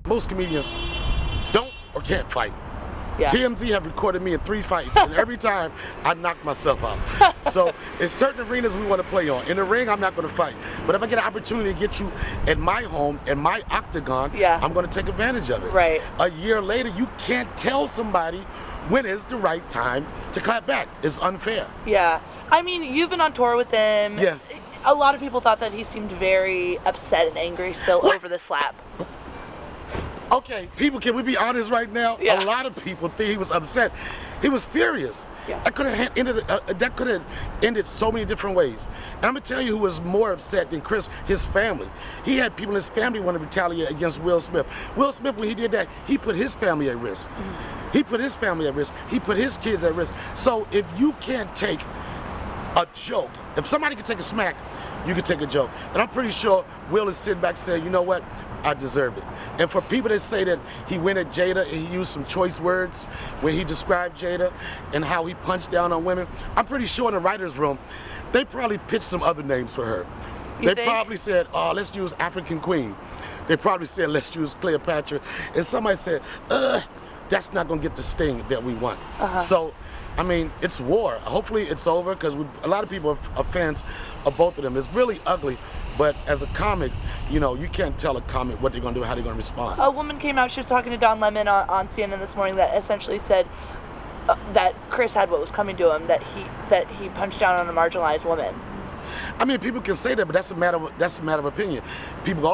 Most comedians don't or can't fight. Yeah. TMZ have recorded me in 3 fights, and every time I knock myself out. So it's certain arenas we want to play on. In the ring, I'm not going to fight. But if I get an opportunity to get you in my home, in my octagon, yeah, I'm going to take advantage of it. Right. A year later, you can't tell somebody when is the right time to clap back. It's unfair. Yeah. I mean, you've been on tour with him. Yeah. A lot of people thought that he seemed very upset and angry still over the slap. Okay, people, can we be honest right now? Yeah. A lot of people think he was upset. He was furious. Yeah. That could have ended so many different ways. And I'm gonna tell you who was more upset than Chris, his family. He had people in his family want to retaliate against Will Smith. Will Smith, when he did that, he put his family at risk. He put his family at risk. He put his kids at risk. So if you can't take a joke, if somebody can take a smack, you can take a joke. And I'm pretty sure Will is sitting back saying, you know what? I deserve it. And for people that say that he went at Jada and he used some choice words when he described Jada and how he punched down on women, I'm pretty sure in the writer's room, they probably pitched some other names for her. They probably said, oh, let's use African Queen. They probably said, let's use Cleopatra. And somebody said, that's not gonna get the sting that we want. So, I mean, it's war. Hopefully it's over, because a lot of people are fans of both of them. It's really ugly, but as a comic, you know, you can't tell a comic what they're gonna do, how they're gonna respond. A woman came out, she was talking to Don Lemon on CNN this morning, that essentially said that Chris had what was coming to him, that he punched down on a marginalized woman. I mean, people can say that, but that's a matter of opinion. People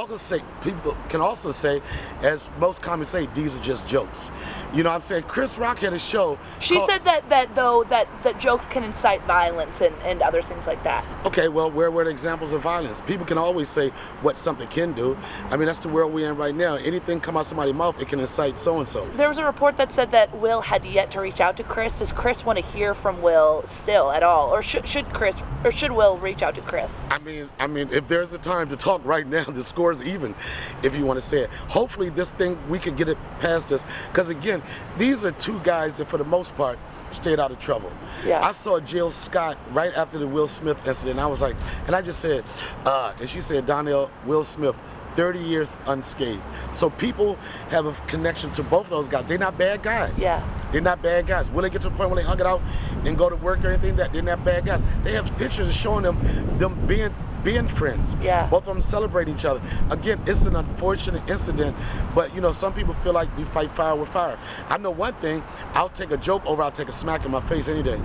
can also say, as most comics say, these are just jokes. You know what I'm saying? Chris Rock had a show. She said that jokes can incite violence and other things like that. Okay, well, where were the examples of violence? People can always say what something can do. I mean, that's the world we're in right now. Anything come out somebody's mouth, it can incite so-and-so. There was a report that said that Will had yet to reach out to Chris. Does Chris want to hear from Will still at all? Or should Will reach out to Chris? I mean, if there's a time to talk right now, the score's even, if you want to say it. Hopefully this thing, we can get it past us. Because again, these are two guys that for the most part stayed out of trouble. Yeah. I saw Jill Scott right after the Will Smith incident. I was like, and I just said, and she said, Donnell, Will Smith, 30 years unscathed. So people have a connection to both of those guys. They're not bad guys. Yeah. They're not bad guys. Will they get to the point where they hug it out and go to work or anything? That they're not bad guys. They have pictures showing them being friends. Yeah. Both of them celebrate each other. Again, it's an unfortunate incident, but you know, some people feel like we fight fire with fire. I know one thing, I'll take a joke over I'll take a smack in my face any day.